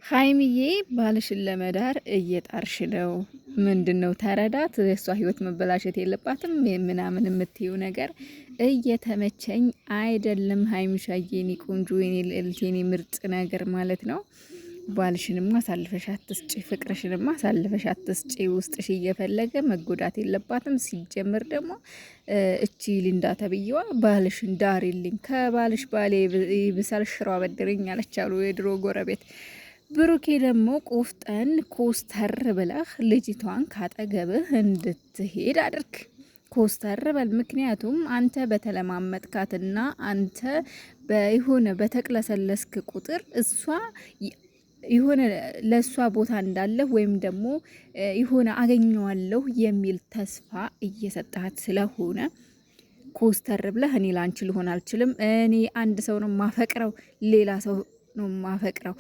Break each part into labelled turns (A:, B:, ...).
A: ሀይሚዬ ባልሽን ለመዳር እየጣርሽ ነው። ምንድነው? ተረዳት። የሷ ህይወት መበላሸት የለባትም ምናምን የምትይው ነገር እየተመቸኝ አይደለም። ሀይሚሻዬ የኔ ቆንጆ፣ የኔ ልዕልት፣ የኔ ምርጥ ነገር ማለት ነው። ባልሽንም አሳልፈሽ አትስጪ፣ ፍቅርሽንም አሳልፈሽ አትስጪ። ውስጥሽ እየፈለገ መጎዳት የለባትም። ሲጀምር ደግሞ እቺ ሊንዳ ተብዬዋ ባልሽን ዳሪልኝ፣ ከባልሽ ባሌ ይብሳል ሽሮ አበድርኝ አለች አሉ የድሮ ጎረቤት። ብሩኬ ደግሞ ቆፍጠን ኮስተር ብለህ ልጅቷን ካጠገብህ እንድትሄድ አድርግ። ኮስተር በል። ምክንያቱም አንተ በተለማመጥካትና አንተ በይሆነ በተቅለሰለስክ ቁጥር እሷ የሆነ ለእሷ ቦታ እንዳለህ ወይም ደግሞ የሆነ አገኘዋለሁ የሚል ተስፋ እየሰጣት ስለሆነ ኮስተር ብለህ እኔ ላንቺ ልሆን አልችልም፣ እኔ አንድ ሰው ነው ማፈቅረው፣ ሌላ ሰው ነው ማፈቅረው፣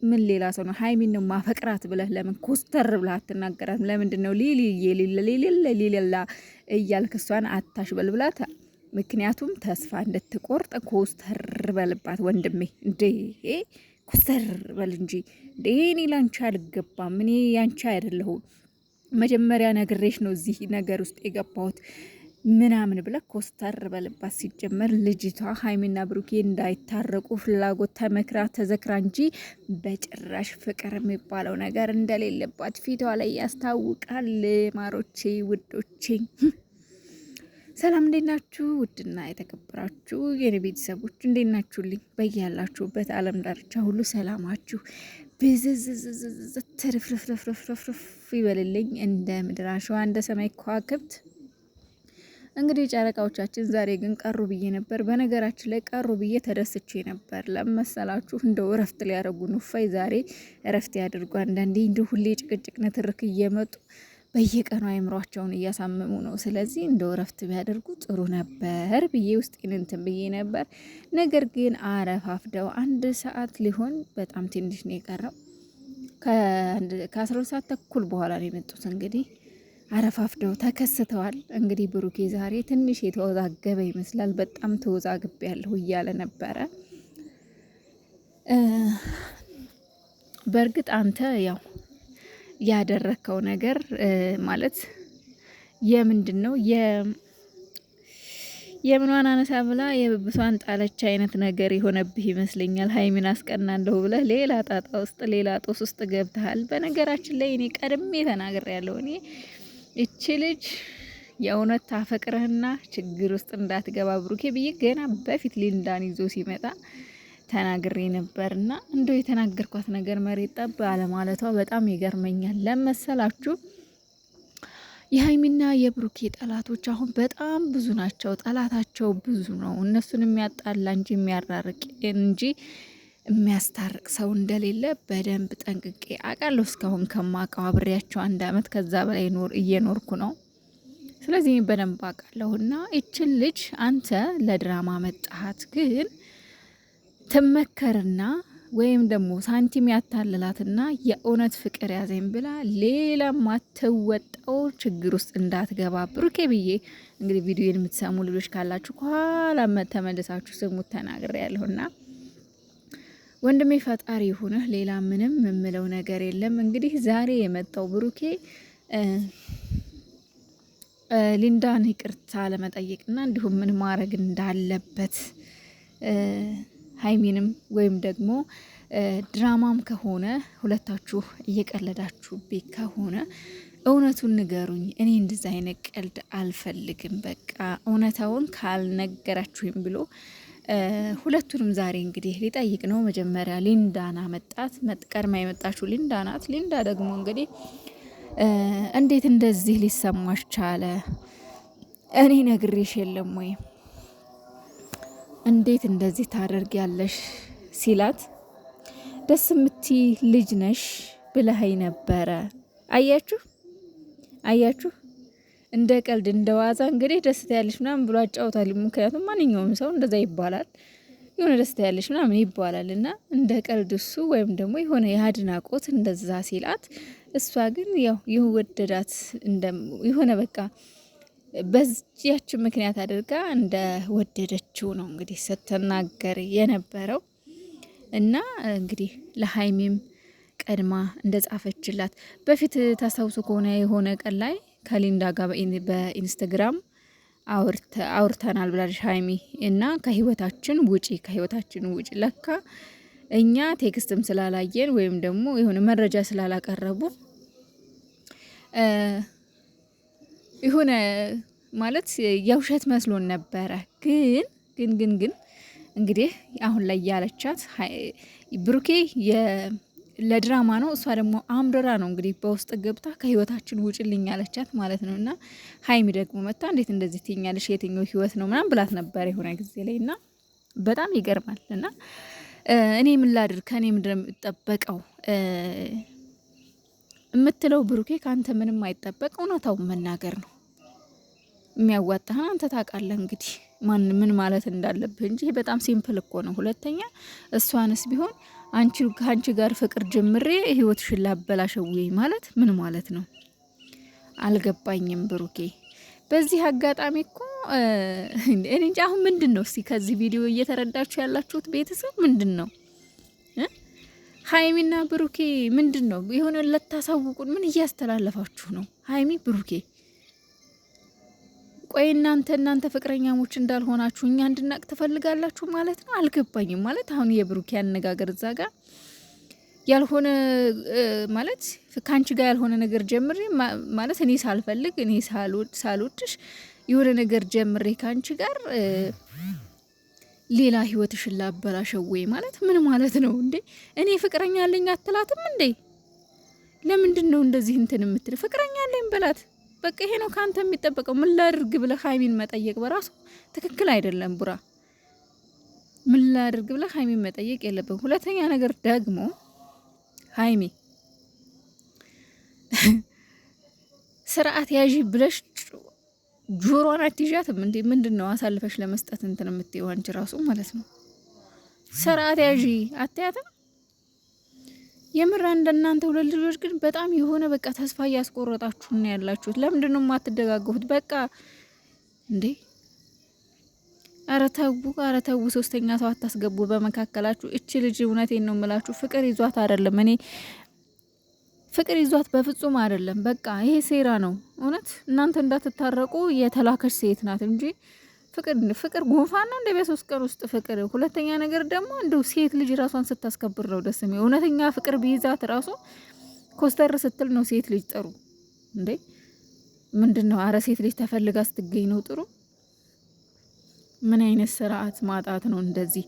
A: ምን ሌላ ሰው ነው ሀይሚን ነው ማፈቅራት ብለህ ለምን ኮስተር ብለህ አትናገራት? ለምንድን ነው ሊላ እያልክ እሷን አታሽበል ብላት? ምክንያቱም ተስፋ እንድትቆርጥ ኮስተር በልባት ወንድሜ። እንዴ ኮስተር በል እንጂ እንዴ! እኔ ላንቺ አልገባም፣ እኔ ያንቺ አይደለሁም። መጀመሪያ ነግሬሽ ነው እዚህ ነገር ውስጥ የገባሁት ምናምን ብለ ኮስተር በልባት። ሲጀመር ልጅቷ ሀይሚና ብሩኬ እንዳይታረቁ ፍላጎት ተመክራ ተዘክራ እንጂ በጭራሽ ፍቅር የሚባለው ነገር እንደሌለባት ፊቷ ላይ ያስታውቃል። ማሮቼ ውዶቼ ሰላም እንዴት ናችሁ? ውድና የተከበራችሁ የኔ ቤተሰቦች እንዴት ናችሁልኝ? በያላችሁበት ዓለም ዳርቻ ሁሉ ሰላማችሁ ብዝዝዝዝዝ ትርፍርፍርፍርፍርፍ ይበልልኝ እንደ ምድር አሸዋ እንደ ሰማይ ከዋክብት። እንግዲህ ጨረቃዎቻችን ዛሬ ግን ቀሩ ብዬ ነበር። በነገራችን ላይ ቀሩ ብዬ ተደስቼ ነበር። ለመሰላችሁ እንደው እረፍት ሊያደርጉ ኑፋይ ዛሬ እረፍት ያድርጉ። አንዳንዴ እንደ ሁሌ ጭቅጭቅ ንትርክ እየመጡ በየቀኑ አይምሯቸውን እያሳመሙ ነው። ስለዚህ እንደው እረፍት ቢያደርጉ ጥሩ ነበር ብዬ ውስጤን እንትን ብዬ ነበር። ነገር ግን አረፋፍደው 1 ሰዓት ሊሆን በጣም ትንሽ ነው የቀረው። ከ12 ሰዓት ተኩል በኋላ ነው የመጡት። እንግዲህ አረፋፍደው ተከስተዋል። እንግዲህ ብሩኬ ዛሬ ትንሽ የተወዛገበ ይመስላል። በጣም ተወዛግቤ ያለሁ እያለ ነበረ። በእርግጥ አንተ ያው ያደረከው ነገር ማለት የምንድን ነው የምኗን አነሳ ብላ የብብሷን ጣለች አይነት ነገር የሆነብህ ይመስለኛል። ሀይሚን አስቀናለሁ ብለህ ሌላ ጣጣ ውስጥ ሌላ ጦስ ውስጥ ገብተሃል። በነገራችን ላይ እኔ ቀድሜ ተናግሬያለሁ። እኔ እቺ ልጅ የእውነት ታፈቅረህና ችግር ውስጥ እንዳትገባ ብሩኬ ብዬ ገና በፊት ሊንዳን ይዞ ሲመጣ ተናግሬ ነበርና እንደው የተናገርኳት ነገር መሬት ጠብ አለማለቷ በጣም ይገርመኛል። ለመሰላችሁ የሀይሚና የብሩኬ ጠላቶች አሁን በጣም ብዙ ናቸው። ጠላታቸው ብዙ ነው። እነሱን የሚያጣላ እንጂ የሚያራርቅ እንጂ የሚያስታርቅ ሰው እንደሌለ በደንብ ጠንቅቄ አውቃለሁ። እስካሁን ከማውቀው አብሬያቸው 1 አመት ከዛ በላይ እየኖርኩ ነው። ስለዚህ በደንብ አውቃለሁና ይችን ልጅ አንተ ለድራማ መጣሃት፣ ግን ትመከርና ወይም ደግሞ ሳንቲም ያታልላትና የእውነት ፍቅር ያዘኝ ብላ ሌላ ማትወጣው ችግር ውስጥ እንዳትገባ ብሩኬ ብዬ እንግዲህ ቪዲዮን የምትሰሙ ልጆች ካላችሁ ከኋላ ተመልሳችሁ ስሙት ተናግሬ ያለሁና ወንድሜ ፈጣሪ ይሁንህ። ሌላ ምንም የምለው ነገር የለም። እንግዲህ ዛሬ የመጣው ብሩኬ ሊንዳን ይቅርታ ለመጠየቅና እንዲሁም ምን ማድረግ እንዳለበት ሀይሚንም ወይም ደግሞ ድራማም ከሆነ ሁለታችሁ እየቀለዳችሁብኝ ከሆነ እውነቱን ንገሩኝ። እኔ እንደዛ አይነት ቀልድ አልፈልግም። በቃ እውነታውን ካልነገራችሁኝ ብሎ ሁለቱንም ዛሬ እንግዲህ ሊጠይቅ ነው። መጀመሪያ ሊንዳና መጣት። ቀድማ የመጣችሁ ሊንዳ ናት። ሊንዳ ደግሞ እንግዲህ እንዴት እንደዚህ ሊሰማሽ ቻለ? እኔ ነግሬሽ የለም ወይ? እንዴት እንደዚህ ታደርጊያለሽ ሲላት ደስ የምትይ ልጅ ነሽ ብለኸኝ ነበረ። አያችሁ እንደ ቀልድ እንደ ዋዛ እንግዲህ ደስታ ያለሽ ምናምን ብሎ አጫውታል። ምክንያቱም ማንኛውም ሰው እንደዛ ይባላል፣ የሆነ ደስታ ያለሽ ምናምን ይባላል እና እንደ ቀልድ እሱ ወይም ደግሞ የሆነ የአድናቆት እንደዛ ሲላት፣ እሷ ግን ያው የወደዳት የሆነ በቃ በዚያችን ምክንያት አድርጋ እንደ ወደደችው ነው እንግዲህ ስትናገር የነበረው። እና እንግዲህ ለሀይሚም ቀድማ እንደጻፈችላት በፊት ታስታውሱ ከሆነ የሆነ ቀን ላይ ከሊንዳ ጋር በኢንስታግራም አውርተናል ብላለች ሀይሚ እና ከህይወታችን ውጪ ለካ እኛ ቴክስትም ስላላየን ወይም ደግሞ የሆነ መረጃ ስላላቀረቡ የሆነ ማለት የውሸት መስሎን ነበረ። ግን እንግዲህ አሁን ላይ ያለቻት ብሩኬ ለድራማ ነው፣ እሷ ደግሞ አምርራ ነው እንግዲህ በውስጥ ገብታ ከህይወታችን ውጭልኝ ያለቻት ማለት ነው። እና ሀይሚ ደግሞ መታ እንዴት እንደዚህ ትኛለሽ? የትኛው ህይወት ነው ምናምን ብላት ነበር የሆነ ጊዜ ላይ እና በጣም ይገርማል። እና እኔ ምን ላድርግ ከኔ ምንድን ነው የምጠበቀው የምትለው ብሩኬ ከአንተ ምንም አይጠበቅ፣ እውነታውን መናገር ነው የሚያዋጣህን አንተ ታውቃለህ። እንግዲህ ምን ማለት እንዳለብህ እንጂ በጣም ሲምፕል እኮ ነው። ሁለተኛ እሷንስ ቢሆን ከአንቺ ጋር ፍቅር ጀምሬ ህይወትሽን ላበላሸው ማለት ምን ማለት ነው? አልገባኝም ብሩኬ። በዚህ አጋጣሚ እኮ እኔ እንጃ አሁን ምንድን ነው እስቲ ከዚህ ቪዲዮ እየተረዳችሁ ያላችሁት ቤተሰብ ምንድን ነው? ሀይሚና ብሩኬ ምንድን ነው የሆነ ለታሳውቁን ምን እያስተላለፋችሁ ነው? ሀይሚ ብሩኬ ቆይ እናንተ ፍቅረኛሞች እንዳልሆናችሁ እኛ እንድናቅ ትፈልጋላችሁ ማለት ነው? አልገባኝም። ማለት አሁን የብሩኬ አነጋገር እዛ ጋር ያልሆነ ማለት ካንቺ ጋር ያልሆነ ነገር ጀምሬ ማለት እኔ ሳልፈልግ እኔ ሳልወድሽ የሆነ ነገር ጀምሬ ካንቺ ጋር ሌላ ህይወትሽን ላበላሸው ማለት ምን ማለት ነው እንዴ? እኔ ፍቅረኛ አለኝ አትላትም እንዴ? ለምንድን ነው እንደዚህ እንትን የምትል? ፍቅረኛ አለኝ በላት በቃ። ይሄ ነው ካንተ የሚጠበቀው። ምን ላድርግ ብለህ ሀይሚን መጠየቅ በራሱ ትክክል አይደለም ቡራ። ምን ላድርግ ብለህ ሀይሚን መጠየቅ የለብም። ሁለተኛ ነገር ደግሞ ሀይሚ ስርዓት ያዢ ብለሽ ጆሮን አትይዣትም እንዴ? ምንድነው አሳልፈሽ ለመስጠት እንትን የምትይው አንቺ ራሱ ማለት ነው። ስርዓት ያዢ አትያትም። የምር እንደናንተ ሁለት ልጆች ግን በጣም የሆነ በቃ ተስፋ እያስቆረጣችሁ ነው ያላችሁት። ለምንድን ነው የማትደጋገፉት? በቃ እንዴ ኧረ ተው፣ ሶስተኛ ሰው አታስገቡ በመካከላችሁ። እቺ ልጅ እውነቴን ነው የምላችሁ ፍቅር ይዟት አይደለም፣ እኔ ፍቅር ይዟት በፍጹም አይደለም። በቃ ይሄ ሴራ ነው። እውነት እናንተ እንዳትታረቁ የተላከች ሴት ናት እንጂ ፍቅር ጉንፋን ነው እንደ በ3 ቀን ውስጥ ፍቅር። ሁለተኛ ነገር ደግሞ እንደው ሴት ልጅ ራሷን ስታስከብር ነው ደስ የሚለው። እውነተኛ ፍቅር ቢይዛት ራሱ ኮስተር ስትል ነው ሴት ልጅ ጥሩ እንዴ። ምንድነው? አረ ሴት ልጅ ተፈልጋ ስትገኝ ነው ጥሩ። ምን አይነት ስርዓት ማጣት ነው እንደዚህ?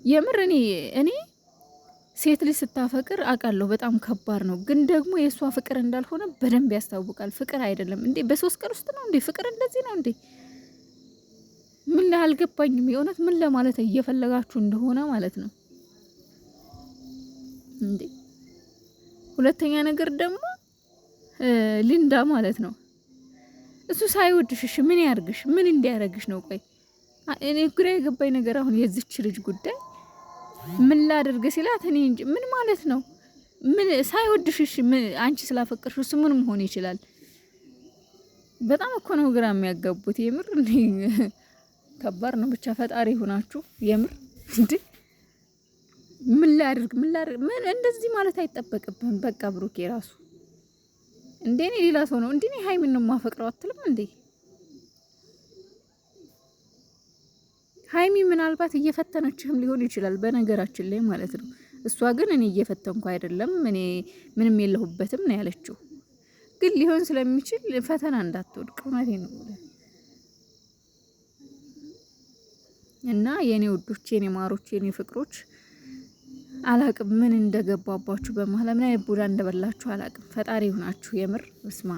A: የምር እኔ ሴት ልጅ ስታፈቅር አውቃለሁ በጣም ከባድ ነው፣ ግን ደግሞ የእሷ ፍቅር እንዳልሆነ በደንብ ያስታውቃል። ፍቅር አይደለም እንዴ በ3 ቀን ውስጥ ነው እንዴ ፍቅር? እንደዚህ ነው እንዴ? ምን አልገባኝም። የእውነት ምን ለማለት እየፈለጋችሁ እንደሆነ ማለት ነው እንዴ። ሁለተኛ ነገር ደግሞ ሊንዳ ማለት ነው እሱ ሳይወድሽ እሺ ምን ያርግሽ? ምን እንዲያረግሽ ነው? ቆይ እኔ ግራ የገባኝ ነገር አሁን የዚች ልጅ ጉዳይ ምን ላድርግ ሲላት እኔ እንጂ ምን ማለት ነው? ምን ሳይወድሽ እሺ ምን አንቺ ስላፈቀርሽው እሱ ምን መሆን ይችላል? በጣም እኮ ነው ግራ የሚያጋቡት የምር። ከባድ ነው ብቻ። ፈጣሪ ሆናችሁ የምር እንዴ ምን ላድርግ ምን እንደዚህ ማለት አይጠበቅብህም። በቃ ብሩኬ ራሱ እንዴ እኔ ሌላ ሰው ነው እንዴ እኔ ሀይሚን ነው የማፈቅረው አትልም እንዴ? ሀይሚ ምናልባት እየፈተነችህም ሊሆን ይችላል በነገራችን ላይ ማለት ነው። እሷ ግን እኔ እየፈተንኩ አይደለም እኔ ምንም የለሁበትም ነው ያለችው። ግን ሊሆን ስለሚችል ፈተና እንዳትወድቅ እውነቴን ነው። እና የኔ ውዶች፣ የኔ ማሮች፣ የኔ ፍቅሮች አላቅም ምን እንደገባባችሁ በመሀል ምን አይነት ቡዳ እንደበላችሁ አላቅም። ፈጣሪ ይሁናችሁ የምር። እስማ